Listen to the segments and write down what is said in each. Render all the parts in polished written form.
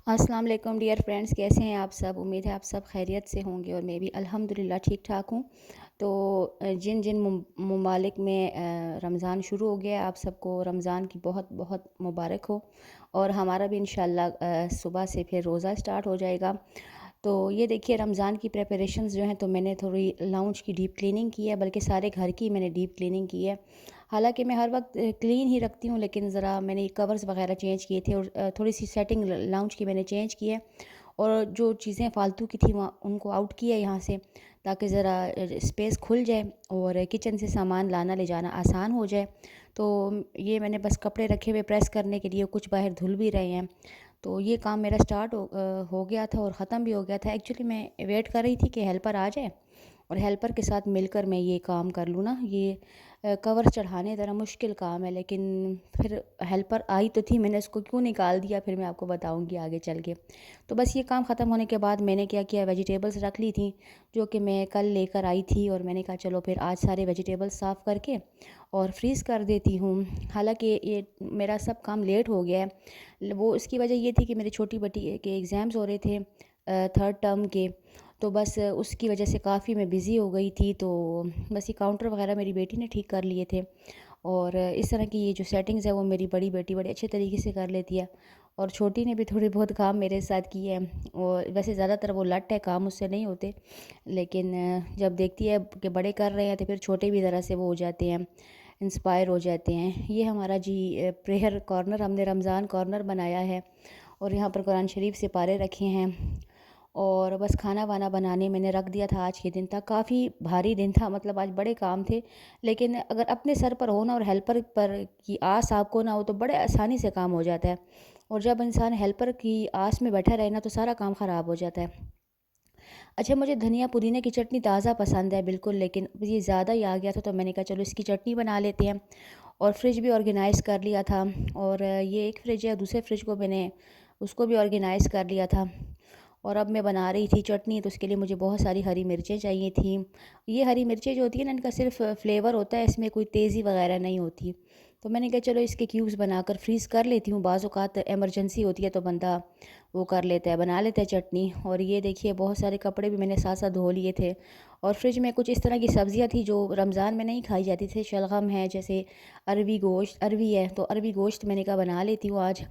अस्सलाम वालेकुम dear friends, कैसे हैं आप सब। उम्मीद है आप सब खैरियत से होंगे और मैं भी अल्हम्दुलिल्लाह ठीक ठाक हूँ। तो जिन जिन ममालिक में रमज़ान शुरू हो गया है, आप सबको रमज़ान की बहुत बहुत मुबारक हो। और हमारा भी इंशाल्लाह सुबह से फिर रोज़ा स्टार्ट हो जाएगा। तो ये देखिए रमज़ान की प्रिपरेशंस जो हैं, तो मैंने थोड़ी लाउंज की डीप क्लीनिंग की है, बल्कि सारे घर की मैंने डीप क्लीनिंग की है। हालांकि मैं हर वक्त क्लीन ही रखती हूँ, लेकिन ज़रा मैंने कवर्स वगैरह चेंज किए थे और थोड़ी सी सेटिंग लाउंज की मैंने चेंज की है। और जो चीज़ें फ़ालतू की थी वहाँ उनको आउट किया यहाँ से, ताकि ज़रा स्पेस खुल जाए और किचन से सामान लाना ले जाना आसान हो जाए। तो ये मैंने बस कपड़े रखे हुए प्रेस करने के लिए, कुछ बाहर धुल भी रहे हैं। तो ये काम मेरा स्टार्ट हो गया था और ख़त्म भी हो गया था। एक्चुअली मैं वेट कर रही थी कि हेल्पर आ जाए और हेल्पर के साथ मिलकर मैं ये काम कर लूँ ना। ये कवर चढ़ाने ज़रा मुश्किल काम है, लेकिन फिर हेल्पर आई तो थी, मैंने उसको क्यों निकाल दिया फिर मैं आपको बताऊंगी आगे चल के। तो बस ये काम ख़त्म होने के बाद मैंने क्या किया, वेजिटेबल्स रख ली थी जो कि मैं कल लेकर आई थी, और मैंने कहा चलो फिर आज सारे वेजिटेबल्स साफ़ करके और फ्रीज़ कर देती हूँ। हालांकि ये मेरा सब काम लेट हो गया है। वो इसकी वजह ये थी कि मेरी छोटी बेटी के एग्ज़ाम्स हो रहे थे थर्ड टर्म के। तो बस उसकी वजह से काफ़ी मैं बिज़ी हो गई थी। तो बस ये काउंटर वगैरह मेरी बेटी ने ठीक कर लिए थे, और इस तरह की ये जो सेटिंग्स है वो मेरी बड़ी बेटी बड़े अच्छे तरीके से कर लेती है। और छोटी ने भी थोड़े बहुत काम मेरे साथ किए हैं, और वैसे ज़्यादातर वो लट है, काम उससे नहीं होते। लेकिन जब देखती है कि बड़े कर रहे हैं तो फिर छोटे भी ज़रा से वो हो जाते हैं, इंस्पायर हो जाते हैं। ये हमारा जी प्रेयर कॉर्नर, हमने रमज़ान कॉर्नर बनाया है, और यहाँ पर कुरान शरीफ से पारे रखे हैं। और बस खाना वाना बनाने मैंने रख दिया था। आज के दिन तक काफ़ी भारी दिन था, मतलब आज बड़े काम थे। लेकिन अगर अपने सर पर हो ना और हेल्पर पर की आस आपको ना हो तो बड़े आसानी से काम हो जाता है। और जब इंसान हेल्पर की आस में बैठा रहे ना तो सारा काम ख़राब हो जाता है। अच्छा, मुझे धनिया पुदीने की चटनी ताज़ा पसंद है बिल्कुल, लेकिन ये ज़्यादा ही आ गया था, तो मैंने कहा चलो इसकी चटनी बना लेते हैं। और फ्रिज भी ऑर्गेनाइज़ कर लिया था। और ये एक फ्रिज है, दूसरे फ्रिज को मैंने उसको भी ऑर्गेनाइज़ कर लिया था। और अब मैं बना रही थी चटनी, तो उसके लिए मुझे बहुत सारी हरी मिर्चें चाहिए थी। ये हरी मिर्चें जो होती है ना, इनका सिर्फ फ्लेवर होता है, इसमें कोई तेज़ी वगैरह नहीं होती। तो मैंने कहा चलो इसके क्यूब्स बनाकर फ्रीज़ कर लेती हूँ, बाज़ औक़ात इमरजेंसी होती है तो बंदा वो कर लेता है, बना लेता है चटनी। और ये देखिए बहुत सारे कपड़े भी मैंने साथ साथ धो लिए थे। और फ्रिज में कुछ इस तरह की सब्ज़ियाँ थी जो रमज़ान में नहीं खाई जाती थी। शलगम है, जैसे अरवी गोश्त, अरवी है तो अरवी गोश्त मैंने कहा बना लेती हूँ आज,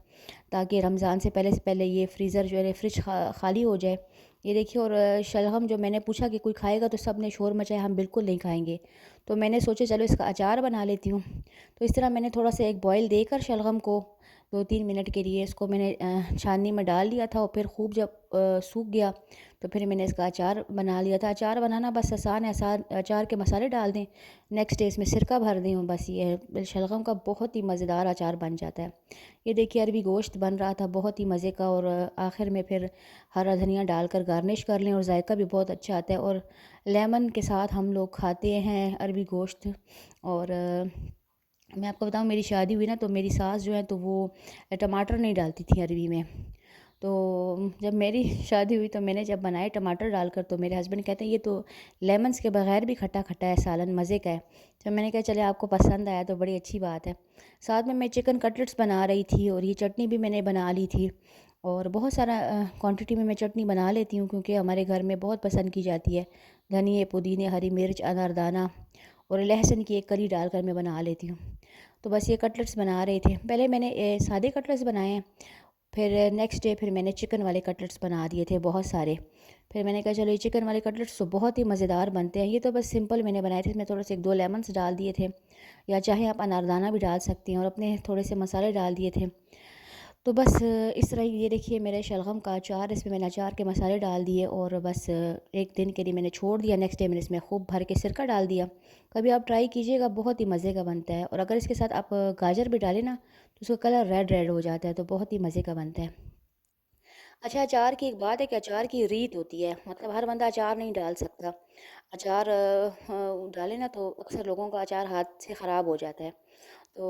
ताकि रमज़ान से पहले ये फ्रीज़र जो है फ्रिज खाली हो जाए। ये देखिए, और शलगम जो मैंने पूछा कि कोई खाएगा, तो सब ने शोर मचाया हम बिल्कुल नहीं खाएंगे। तो मैंने सोचा चलो इसका अचार बना लेती हूँ। तो इस तरह मैंने थोड़ा सा एक बॉयल देकर शलगम को 2-3 मिनट के लिए इसको मैंने छाननी में डाल दिया था, और फिर खूब जब सूख गया तो फिर मैंने इसका अचार बना लिया था। अचार बनाना बस आसान है, आसान। अचार के मसाले डाल दें, नेक्स्ट डे इसमें सिरका भर दें, बस ये है। शलगम का बहुत ही मज़ेदार अचार बन जाता है। ये देखिए अरबी गोश्त बन रहा था बहुत ही मज़े का, और आखिर में फिर हरा धनिया डालकर गार्निश कर लें और जायका भी बहुत अच्छा आता है। और लेमन के साथ हम लोग खाते हैं अरबी गोश्त। और मैं आपको बताऊं, मेरी शादी हुई ना तो मेरी सास जो है तो वो टमाटर नहीं डालती थी अरबी में। तो जब मेरी शादी हुई तो मैंने जब बनाए टमाटर डालकर, तो मेरे हस्बैंड कहते हैं ये तो लेमन्स के बगैर भी खट्टा खट्टा है, सालन मज़े का है। तो मैंने कहा चले आपको पसंद आया तो बड़ी अच्छी बात है। साथ में मैं चिकन कटलेट्स बना रही थी, और ये चटनी भी मैंने बना ली थी। और बहुत सारा क्वांटिटी में मैं चटनी बना लेती हूँ, क्योंकि हमारे घर में बहुत पसंद की जाती है। धनिए, पुदीने, हरी मिर्च, अनारदाना और लहसुन की एक कली डालकर मैं बना लेती हूँ। तो बस ये कटलेट्स बना रहे थे। पहले मैंने सादे कटलेट्स बनाए हैं, फिर नेक्स्ट डे फिर मैंने चिकन वाले कटलेट्स बना दिए थे बहुत सारे। फिर मैंने कहा चलो ये चिकन वाले कटलेट्स तो बहुत ही मज़ेदार बनते हैं। ये तो बस सिंपल मैंने बनाए थे, इसमें थोड़े से 1-2 लेमन्स डाल दिए थे, या चाहे आप अनारदाना भी डाल सकती हैं, और अपने थोड़े से मसाले डाल दिए थे। तो बस इस तरह ये देखिए मेरे शलगम का अचार, इसमें मैंने अचार के मसाले डाल दिए, और बस एक दिन के लिए मैंने छोड़ दिया। नेक्स्ट डे मैंने इसमें खूब भर के सिरका डाल दिया। कभी आप ट्राई कीजिएगा, बहुत ही मज़े का बनता है। और अगर इसके साथ आप गाजर भी डालें ना तो उसका कलर रेड रेड हो जाता है, तो बहुत ही मज़े का बनता है। अच्छा, अचार की एक बात है कि अचार की रीत होती है, मतलब हर बंदा अचार नहीं डाल सकता। अचार डाले ना तो अक्सर लोगों का अचार हाथ से ख़राब हो जाता है। तो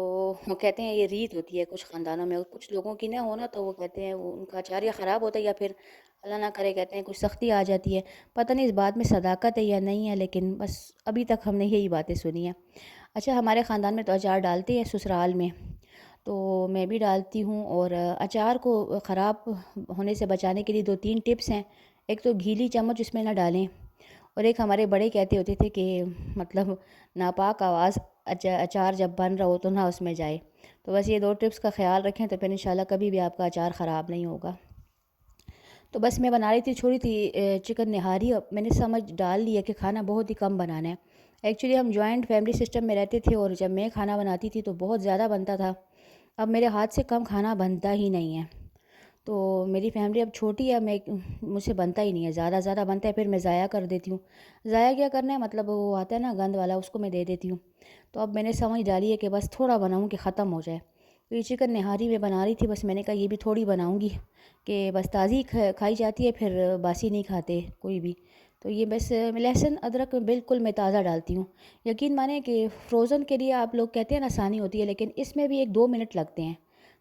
वो कहते हैं ये रीत होती है कुछ ख़ानदानों में, और कुछ लोगों की ना हो ना तो वो कहते हैं वो उनका अचार या ख़राब होता है, या फिर अल्लाह ना करे कहते हैं कुछ सख्ती आ जाती है। पता नहीं इस बात में सदाकत है या नहीं है, लेकिन बस अभी तक हमने यही बातें सुनी हैं। अच्छा, हमारे ख़ानदान में तो अचार डालते हैं ससुराल में। تو میں بھی ڈالتی ہوں۔ اور اچار کو خراب ہونے سے بچانے کے لیے 2-3 ٹپس ہیں۔ ایک تو گیلی چمچ اس میں نہ ڈالیں، اور ایک ہمارے بڑے کہتے ہوتے تھے کہ مطلب ناپاک آواز اچار جب بن رہا ہو تو نہ اس میں جائے۔ تو بس یہ 2 ٹپس کا خیال رکھیں تو پھر انشاءاللہ کبھی بھی آپ کا اچار خراب نہیں ہوگا۔ تو بس میں بنا رہی تھی، چھوڑی تھی چکن نہاری، اور میں نے سمجھ ڈال لیا کہ کھانا بہت ہی کم بنانا ہے۔ ایکچولی ہم جوائنٹ فیملی سسٹم میں رہتے تھے، اور جب میں کھانا بناتی تھی تو بہت زیادہ بنتا تھا۔ اب میرے ہاتھ سے کم کھانا بنتا ہی نہیں ہے۔ تو میری فیملی اب چھوٹی ہے، مجھ سے بنتا ہی نہیں ہے، زیادہ بنتا ہے پھر میں ضائع کر دیتی ہوں۔ ضائع کیا کرنا ہے، مطلب وہ آتا ہے نا گند والا، اس کو میں دے دیتی ہوں۔ تو اب میں نے سمجھ ڈالی ہے کہ بس تھوڑا بناؤں کہ ختم ہو جائے۔ تو یہ چکن نہاری میں بنا رہی تھی، بس میں نے کہا یہ بھی تھوڑی بناؤں گی کہ بس تازی کھائی جاتی ہے، پھر باسی نہیں کھاتے کوئی بھی۔ تو یہ بس لہسن ادرک بالکل میں تازہ ڈالتی ہوں۔ یقین مانیں کہ فروزن کے لیے آپ لوگ کہتے ہیں نا آسانی ہوتی ہے، لیکن اس میں بھی 1-2 منٹ لگتے ہیں۔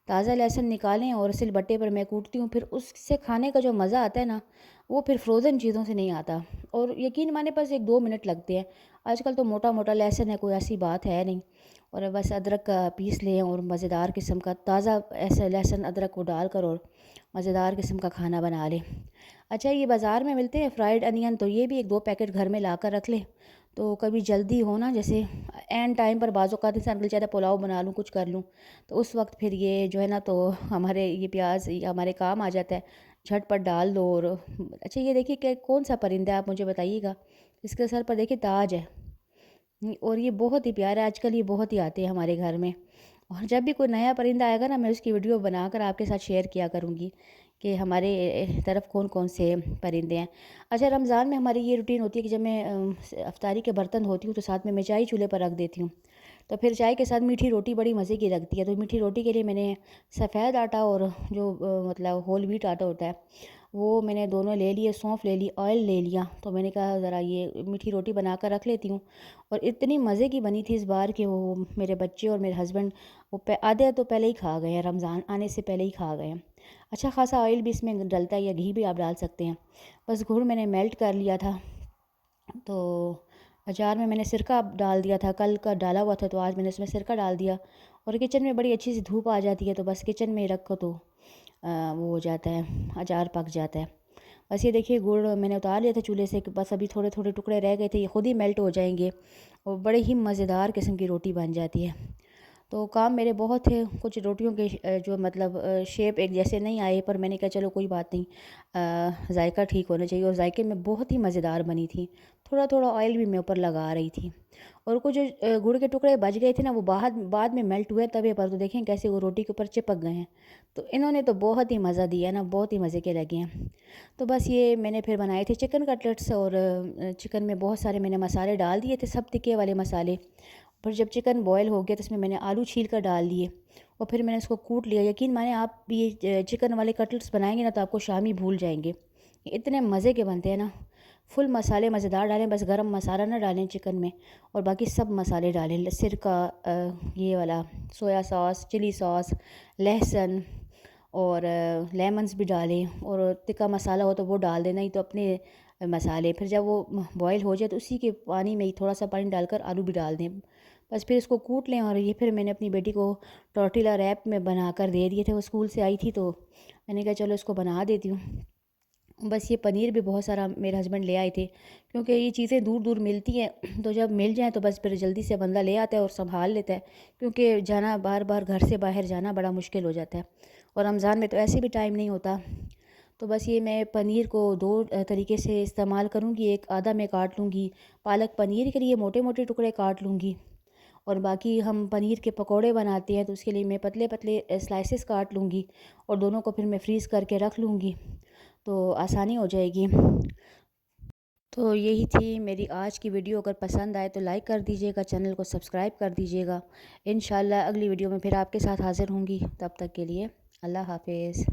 تازہ لہسن نکالیں اور سل بٹے پر میں کوٹتی ہوں، پھر اس سے کھانے کا جو مزہ آتا ہے نا، وہ پھر فروزن چیزوں سے نہیں آتا۔ اور یقین مانے بس 1-2 منٹ لگتے ہیں۔ آج کل تو موٹا موٹا لہسن ہے، کوئی ایسی بات ہے نہیں۔ اور بس ادرک کا پیس لیں اور مزیدار قسم کا تازہ ایسا لہسن ادرک کو ڈال کر اور مزیدار قسم کا کھانا بنا لیں۔ اچھا، یہ بازار میں ملتے ہیں فرائیڈ انین، تو یہ بھی 1-2 پیکٹ گھر میں لا کر رکھ لیں، تو کبھی جلدی ہو نا، جیسے این ٹائم پر بعض اوقات انسان دل چاہتا ہے پلاؤ بنا لوں، کچھ کر لوں، تو اس وقت پھر یہ جو ہے نا، تو ہمارے یہ پیاز ہمارے کام آ جاتا ہے، جھٹ پٹ ڈال دو۔ اور اچھا یہ دیکھیے کہ کون سا پرندہ ہے، آپ مجھے بتائیے گا۔ اس کے سر پر دیکھیے تاج ہے، اور یہ بہت ہی پیارا ہے۔ آج کل یہ بہت ہی آتے ہیں ہمارے گھر میں، اور جب بھی کوئی نیا پرندہ آئے گا نا، میں اس کی ویڈیو بنا کر آپ کے ساتھ شیئر کیا کروں گی کہ ہمارے طرف کون کون سے پرندے ہیں۔ اچھا، رمضان میں ہماری یہ روٹین ہوتی ہے کہ جب میں افطاری کے برتن دھوتی ہوں تو ساتھ میں چائے چولہے پر رکھ دیتی ہوں، تو پھر چائے کے ساتھ میٹھی روٹی بڑی مزے کی لگتی ہے۔ تو میٹھی روٹی کے لیے میں نے سفید آٹا اور جو مطلب ہول ویٹ آٹا ہوتا ہے وہ میں نے دونوں لے لیے، سونف لے لی، آئل لے لیا۔ تو میں نے کہا ذرا یہ میٹھی روٹی بنا کر رکھ لیتی ہوں، اور اتنی مزے کی بنی تھی اس بار کہ وہ میرے بچے اور میرے ہسبینڈ وہ آدھے تو پہلے ہی کھا گئے ہیں، رمضان آنے سے پہلے ہی کھا گئے ہیں۔ اچھا خاصا آئل بھی اس میں ڈلتا ہے، یا گھی بھی آپ ڈال سکتے ہیں۔ بس گڑ میں نے میلٹ کر لیا تھا، تو اچار میں نے سرکہ ڈال دیا تھا، کل کا ڈالا ہوا تھا تو آج میں نے اس میں سرکہ ڈال دیا۔ اور کچن میں بڑی اچھی سی دھوپ آ جاتی ہے، تو بس کچن میں رکھو تو وہ ہو جاتا ہے، اچار پک جاتا ہے۔ بس یہ دیکھیے گڑ میں نے اتار لیا تھا چولہے سے، بس ابھی تھوڑے تھوڑے ٹکڑے رہ گئے تھے، یہ خود ہی میلٹ ہو جائیں گے اور بڑے ہی مزیدار قسم کی روٹی بن جاتی ہے۔ تو کام میرے بہت تھے، کچھ روٹیوں کے جو مطلب شیپ ایک جیسے نہیں آئے، پر میں نے کہا چلو کوئی بات نہیں، ذائقہ ٹھیک ہونا چاہیے، اور ذائقے میں بہت ہی مزیدار بنی تھی۔ تھوڑا تھوڑا آئل بھی میں اوپر لگا رہی تھی، اور کچھ گڑ کے ٹکڑے بچ گئے تھے نا، وہ بعد میں میلٹ ہوئے توے پر، تو دیکھیں کیسے وہ روٹی کے اوپر چپک گئے ہیں۔ تو انہوں نے تو بہت ہی مزہ دیا نا، بہت ہی مزے کے لگے ہیں۔ تو بس یہ میں نے پھر بنائے تھے چکن کٹلیٹس، اور چکن میں بہت سارے میں نے مسالے ڈال دیے تھے، سب تکے والے مسالے۔ پھر جب چکن بوائل ہو گیا تو اس میں نے آلو چھیل کر ڈال دیے، اور پھر میں نے اس کو کوٹ لیا۔ یقین مانیں آپ یہ چکن والے کٹلیٹس بنائیں گے نا تو آپ کو شامی بھول جائیں گے، اتنے مزے کے بنتے ہیں نا۔ فل مسالے مزیدار ڈالیں، بس گرم مسالہ نہ ڈالیں چکن میں، اور باقی سب مسالے ڈالیں، سرکہ، یہ والا سویا ساس، چلی ساس، لہسن، اور لیمنز بھی ڈالیں، اور تکا مسالہ ہو تو وہ ڈال دیں، نہیں تو اپنے مسالے۔ پھر جب وہ بوائل ہو جائے تو اسی کے پانی میں ہی تھوڑا سا پانی ڈال کر آلو بھی ڈال دیں، بس پھر اس کو کوٹ لیں۔ اور یہ پھر میں نے اپنی بیٹی کو ٹورٹیلا ریپ میں بنا کر دے دیے تھے، وہ اسکول سے آئی تھی تو میں نے کہا چلو اس کو بنا دیتی ہوں۔ بس یہ پنیر بھی بہت سارا میرے ہسبینڈ لے آئے تھے، کیونکہ یہ چیزیں دور دور ملتی ہیں، تو جب مل جائیں تو بس پھر جلدی سے بندہ لے آتا ہے اور سنبھال لیتا ہے، کیونکہ جانا بار بار گھر سے باہر جانا بڑا مشکل ہو جاتا ہے، اور رمضان میں تو ایسے بھی ٹائم نہیں ہوتا۔ تو بس یہ میں پنیر کو 2 طریقے سے استعمال کروں گی، ایک آدھا میں کاٹ لوں گی، پالک پنیر کے لیے موٹے موٹے ٹکڑے کاٹ لوں گی، اور باقی ہم پنیر کے پکوڑے بناتے ہیں تو اس کے لیے میں پتلے پتلے سلائسز کاٹ لوں گی، اور دونوں کو پھر میں فریز کر کے رکھ لوں گی، تو آسانی ہو جائے گی۔ تو یہی تھی میری آج کی ویڈیو، اگر پسند آئے تو لائک کر دیجیے گا، چینل کو سبسکرائب کر دیجیے گا۔ انشاءاللہ اگلی ویڈیو میں پھر آپ کے ساتھ حاضر ہوں گی، تب تک کے لیے اللہ حافظ۔